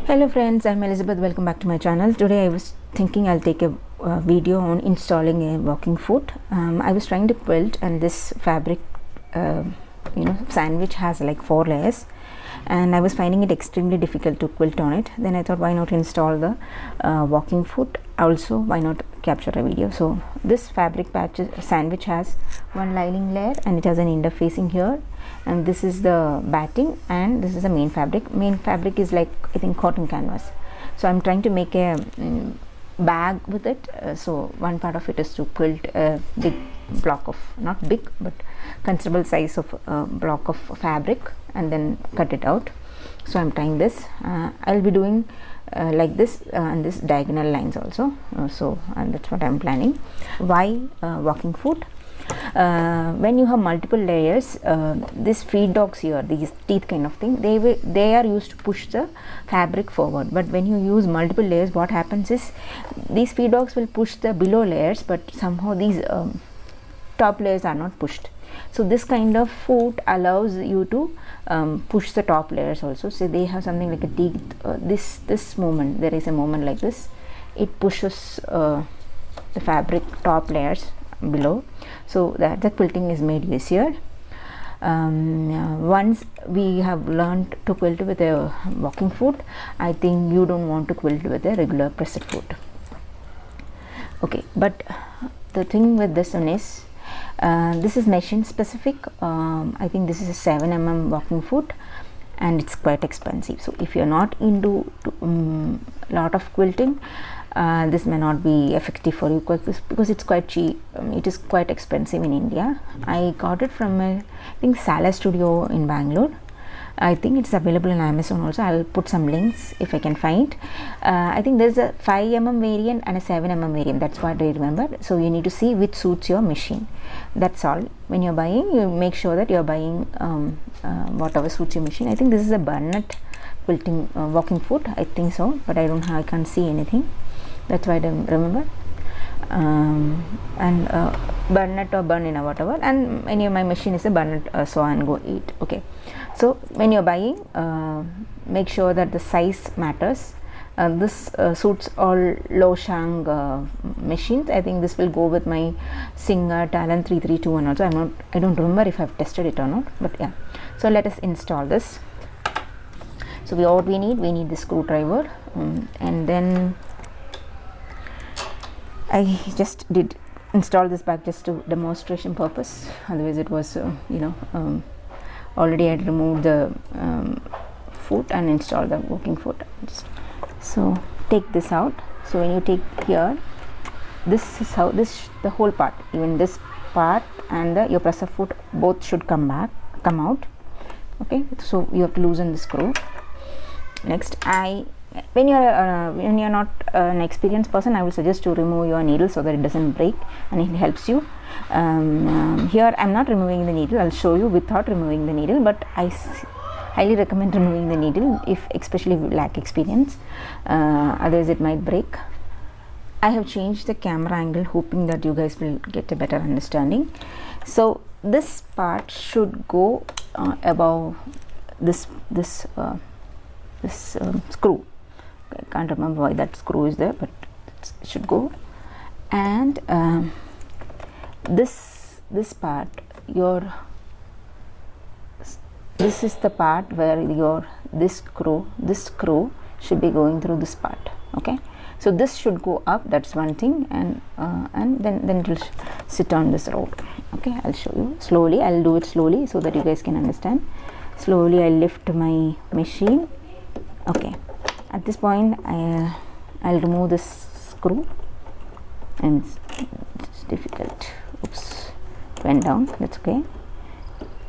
Hello friends, I'm Elizabeth. Welcome back to my channel. Today I was thinking I'll take a video on installing a walking foot. I was trying to quilt, and this fabric sandwich has like 4 layers, and I was finding it extremely difficult to quilt on it. Then I thought, why not install the walking foot? Also, why not capture a video? So this fabric patch sandwich has one lining layer, and it has an interfacing here, and this is the batting, and this is the main fabric. Main fabric is like, I think, cotton canvas. So I'm trying to make a bag with it. So one part of it is to quilt a big block of, not big but considerable size of block of fabric, and then cut it out. So I'm trying this. I'll be doing like this and this diagonal lines also. And that's what I'm planning. Why walking foot? When you have multiple layers, these feed dogs here, these teeth kind of thing, they are used to push the fabric forward. But when you use multiple layers, what happens is these feed dogs will push the below layers, but somehow these top layers are not pushed. So this kind of foot allows you to push the top layers also. So they have something like a teeth. This movement, there is a movement like this. It pushes the fabric top layers below, so that the quilting is made easier. Once we have learned to quilt with a walking foot, I think you don't want to quilt with a regular pressed foot. Okay, but the thing with this one is this is machine specific. I think this is a 7 mm walking foot, and it's quite expensive. So if you're not into lot of quilting, this may not be effective for you because it's quite cheap. It is quite expensive in India. I got it from I think Sala Studio in Bangalore. I think it's available on Amazon also. I'll put some links if I can find. I think there's a 5 mm variant and a 7 mm variant. That's what I remember. So you need to see which suits your machine. That's all. When you're buying, you make sure that you're buying whatever suits your machine. I think this is a Bernette quilting walking foot. I think so, but I can't see anything. That's why I don't remember. Bernette or Bernina, whatever. And my machine is a Bernette Saw and Go 8. Okay. So when you're buying, make sure that the size matters. This suits all low shank machines. I think this will go with my Singer Talon 3321 also. I don't remember if I've tested it or not, but yeah. So let us install this. So what we need the screwdriver, and then I just did install this back just to demonstration purpose. Otherwise it was already I had removed the foot and installed the walking foot. So take this out. So when you take here, this is how the whole part, even this part and your presser foot, both should come out. Okay, so you have to loosen the screw. Next, when you're not an experienced person, I will suggest to remove your needle so that it doesn't break and it helps you. Here I'm not removing the needle. I'll show you without removing the needle, but I highly recommend removing the needle, especially if you lack experience. Otherwise it might break. I have changed the camera angle, hoping that you guys will get a better understanding. So this part should go above this screw. I can't remember why that screw is there, but it should go. And this part, this is the part where this screw should be going through this part. Okay, so this should go up. That's one thing, and then it will sit on this rod. Okay, I'll show you slowly. I'll do it slowly so that you guys can understand. Slowly I lift my machine. Okay, at this point I'll remove this screw, and it's difficult. Oops, went down. That's okay.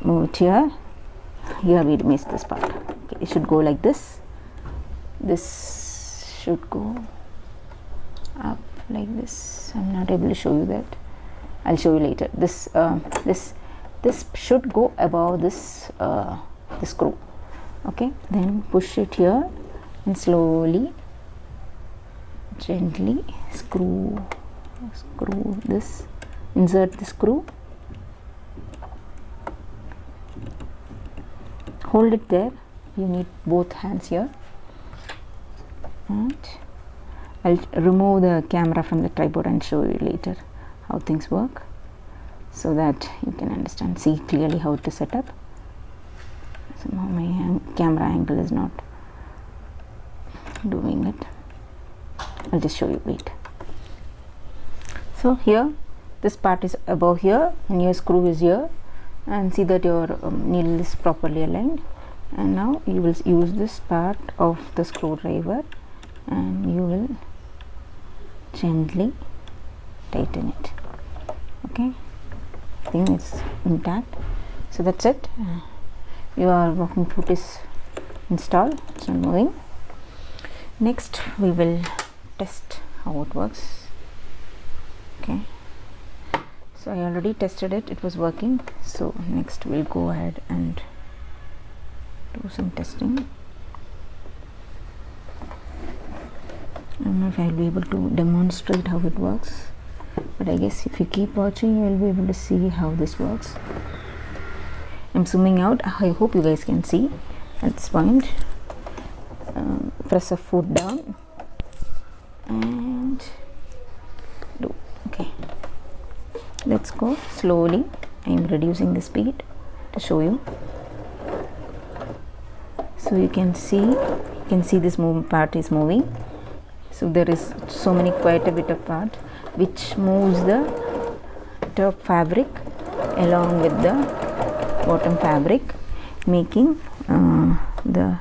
Move it here. Here we missed this part. Okay, it should go like this. This should go up like this. I'm not able to show you that. I'll show you later. This should go above this the screw. Okay, then push it here and slowly, gently screw this, insert the screw, hold it there. You need both hands here. And I'll remove the camera from the tripod and show you later how things work, so that you can understand, see clearly how to set up. Somehow my camera angle is not doing it. I'll just show you, wait. So here this part is above here and your screw is here, and see that your needle is properly aligned. And now you will use this part of the screwdriver and you will gently tighten it. Okay, I think it's intact. So that's it. Your walking foot is installed, it's not moving. Next we will test how it works. Okay, so I already tested it, it was working. So next we'll go ahead and do some testing. I don't know if I'll be able to demonstrate how it works, but I guess if you keep watching you will be able to see how this works. I'm zooming out. I hope you guys can see at this point. Press a foot down and do. Okay, let's go slowly. I am reducing the speed to show you. So you can see this part is moving. So there is quite a bit of part which moves the top fabric along with the bottom fabric, making the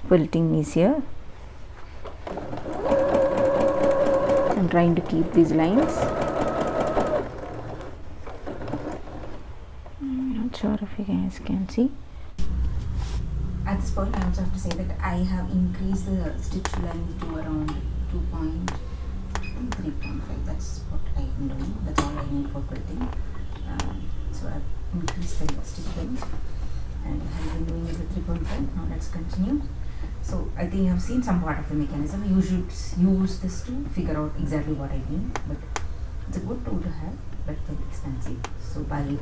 quilting easier. I'm trying to keep these lines. I'm not sure if you guys can see. At this point I also have to say that I have increased the stitch length to around 2.3.5. That's what I've been doing. That's all I need for quilting. So I've increased the stitch length and I've been doing it with 3.5. Now let's continue. So I think you have seen some part of the mechanism. You should use this to figure out exactly what I mean, but it's a good tool to have, but very expensive. So buy it.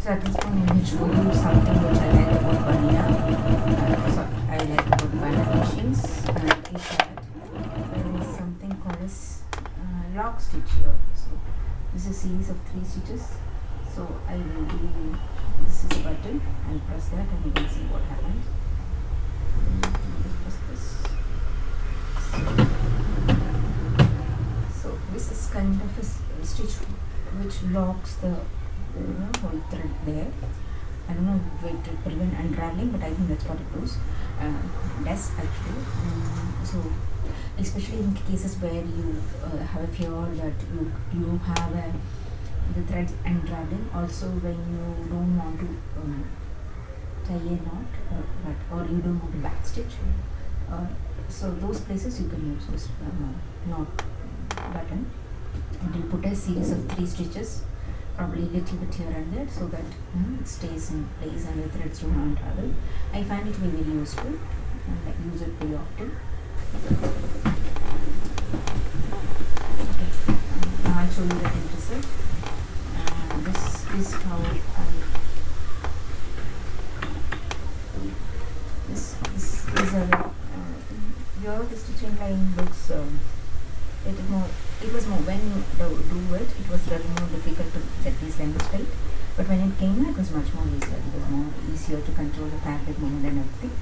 So at this point I'm going to show you something which I like about Bernette. So I like about Bernette machines, is that there is something called as lock stitch here. So this is a series of 3 stitches. So I will do, this is a button, I'll press that and you can see what happens. Press this. So this is kind of a stitch which locks the whole thread there. I don't know if it will prevent unraveling, but I think that's what it does. Does actually. So especially in cases where you have a fear that you have the threads unraveling. Also when you don't want to tie a knot or you don't want to back stitch. So those places you can use this knot button, and you put a series of 3 stitches, probably a little bit here and there, so that it stays in place and the threads don't unravel. I find it very useful and I use it very often. Okay, now I'll show you the end result. This is how this is a here the stitching line looks it was more when you do it was very more difficult to get these lines straight, but when it came it was much more easier. It was more easier to control the fabric movement and everything.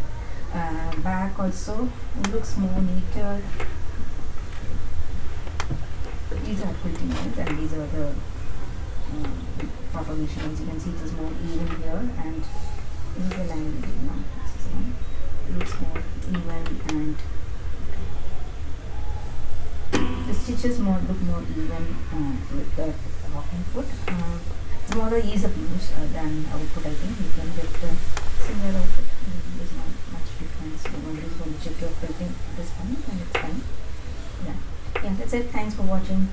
Back also looks more neater. These are quilting lines and these are the propagation lines. You can see it is more even here, and this is the line now. This is one. It looks more even, and the stitches look more even with the walking foot. It's more the ease of use than output. I think you can get the similar output. There's not much difference. Nobody's going to check your quilting at this point, and it's fine. Yeah, that's it. Thanks for watching.